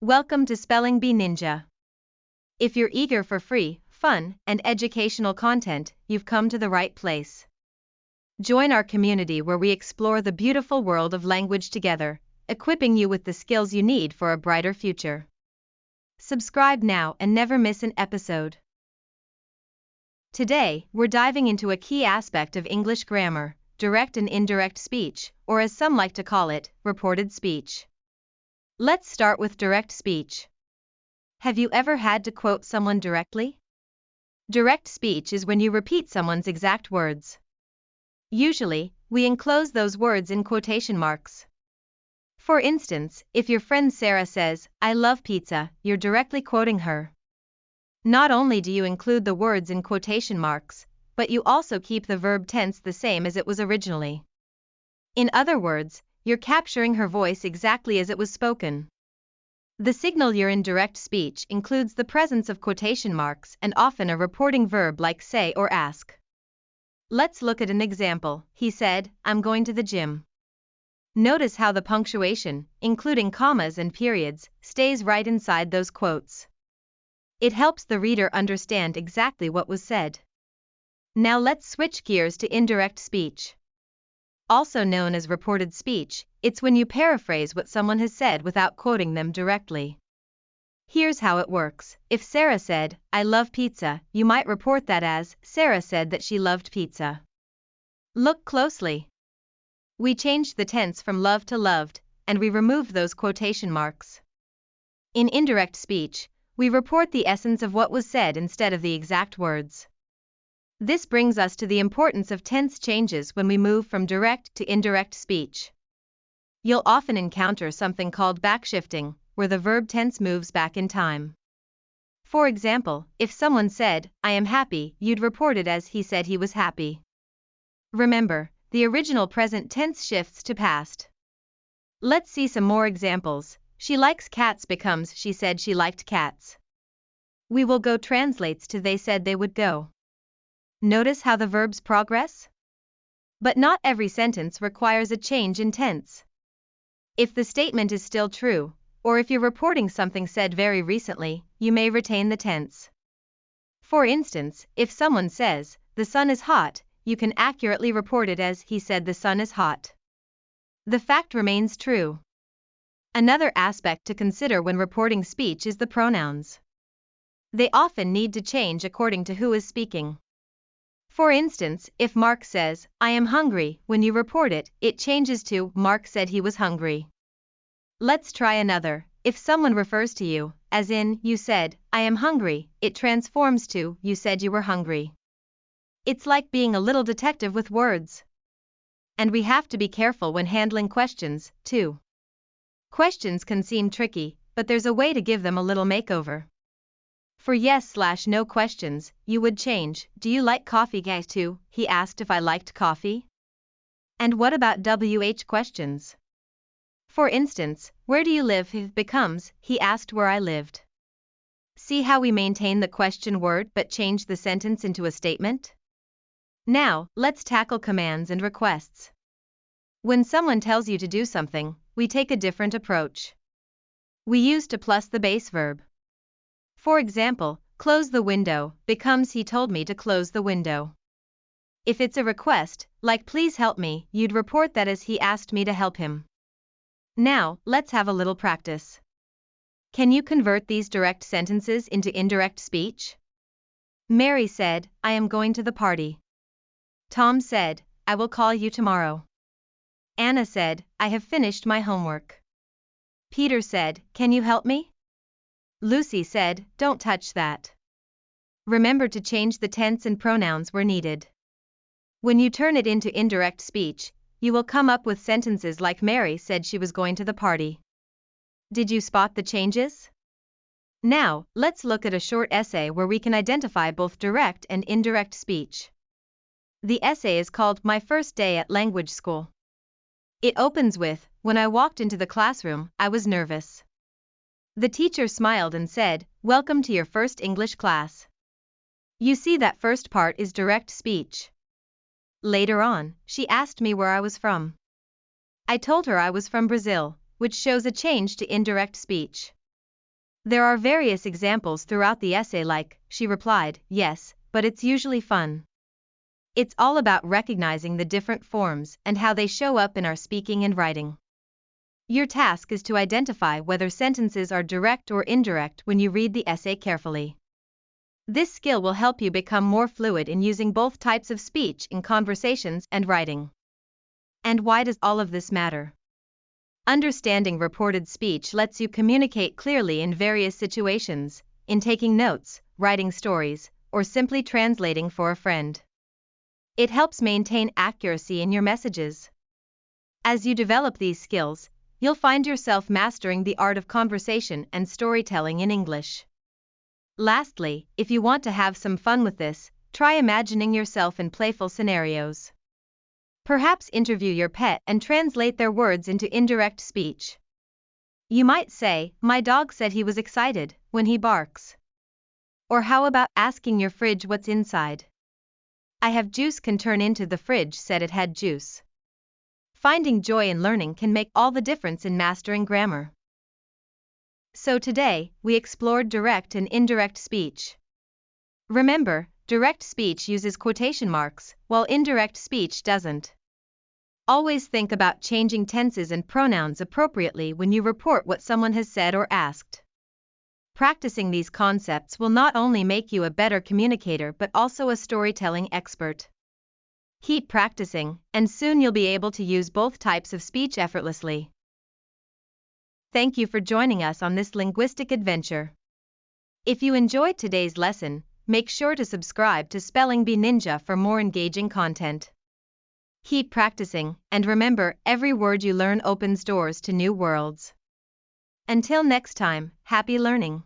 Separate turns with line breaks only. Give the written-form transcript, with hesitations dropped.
Welcome to Spelling Bee Ninja. If you're eager for free, fun, and educational content, you've come to the right place. Join our community where we explore the beautiful world of language together, equipping you with the skills you need for a brighter future. Subscribe now and never miss an episode. Today, we're diving into a key aspect of English grammar, direct and indirect speech, or as some like to call it, reported speech. Let's start with direct speech. Have you ever had to quote someone directly? Direct speech is when you repeat someone's exact words. Usually, we enclose those words in quotation marks. For instance, if your friend Sarah says, "I love pizza," you're directly quoting her. Not only do you include the words in quotation marks, but you also keep the verb tense the same as it was originally. In other words, you're capturing her voice exactly as it was spoken. The signal you're in direct speech includes the presence of quotation marks and often a reporting verb like say or ask. Let's look at an example. He said, "I'm going to the gym." Notice how the punctuation, including commas and periods, stays right inside those quotes. It helps the reader understand exactly what was said. Now let's switch gears to indirect speech. Also known as reported speech, it's when you paraphrase what someone has said without quoting them directly. Here's how it works. If Sarah said, "I love pizza," you might report that as, "Sarah said that she loved pizza." Look closely. We changed the tense from love to loved, and we removed those quotation marks. In indirect speech, we report the essence of what was said instead of the exact words. This brings us to the importance of tense changes when we move from direct to indirect speech. You'll often encounter something called backshifting, where the verb tense moves back in time. For example, if someone said, "I am happy," you'd report it as, "He said he was happy." Remember, the original present tense shifts to past. Let's see some more examples. She likes cats becomes, "She said she liked cats." We will go translates to "They said they would go." Notice how the verbs progress? But not every sentence requires a change in tense. If the statement is still true, or if you're reporting something said very recently, you may retain the tense. For instance, if someone says, "The sun is hot," you can accurately report it as, "He said the sun is hot." The fact remains true. Another aspect to consider when reporting speech is the pronouns. They often need to change according to who is speaking. For instance, if Mark says, "I am hungry," when you report it, it changes to, "Mark said he was hungry." Let's try another. If someone refers to you, as in, "You said, I am hungry," it transforms to, "You said you were hungry." It's like being a little detective with words. And we have to be careful when handling questions, too. Questions can seem tricky, but there's a way to give them a little makeover. For yes/no questions, you would change, "Do you like coffee?" to, "He asked if I liked coffee." And what about WH questions? For instance, "Where do you live?" becomes, "He asked where I lived." See how we maintain the question word but change the sentence into a statement? Now, let's tackle commands and requests. When someone tells you to do something, we take a different approach. We use to plus the base verb. For example, "Close the window" becomes, "He told me to close the window." If it's a request, like "Please help me," you'd report that as, "He asked me to help him." Now, let's have a little practice. Can you convert these direct sentences into indirect speech? Mary said, "I am going to the party." Tom said, "I will call you tomorrow." Anna said, "I have finished my homework." Peter said, "Can you help me?" Lucy said, "Don't touch that." Remember to change the tense and pronouns where needed. When you turn it into indirect speech, you will come up with sentences like, "Mary said she was going to the party." Did you spot the changes? Now, let's look at a short essay where we can identify both direct and indirect speech. The essay is called "My First Day at Language School." It opens with, "When I walked into the classroom, I was nervous. The teacher smiled and said, 'Welcome to your first English class.'" You see that first part is direct speech. Later on, "She asked me where I was from. I told her I was from Brazil," which shows a change to indirect speech. There are various examples throughout the essay like, she replied, yes, but it's usually fun. It's all about recognizing the different forms and how they show up in our speaking and writing. Your task is to identify whether sentences are direct or indirect when you read the essay carefully. This skill will help you become more fluid in using both types of speech in conversations and writing. And why does all of this matter? Understanding reported speech lets you communicate clearly in various situations, in taking notes, writing stories, or simply translating for a friend. It helps maintain accuracy in your messages. As you develop these skills, you'll find yourself mastering the art of conversation and storytelling in English. Lastly, if you want to have some fun with this, try imagining yourself in playful scenarios. Perhaps interview your pet and translate their words into indirect speech. You might say, my dog said he was excited when he barks. Or how about asking your fridge what's inside? I have juice can turn into the fridge said it had juice. Finding joy in learning can make all the difference in mastering grammar. So today, we explored direct and indirect speech. Remember, direct speech uses quotation marks, while indirect speech doesn't. Always think about changing tenses and pronouns appropriately when you report what someone has said or asked. Practicing these concepts will not only make you a better communicator but also a storytelling expert. Keep practicing, and soon you'll be able to use both types of speech effortlessly. Thank you for joining us on this linguistic adventure. If you enjoyed today's lesson, make sure to subscribe to Spelling Bee Ninja for more engaging content. Keep practicing, and remember, every word you learn opens doors to new worlds. Until next time, happy learning.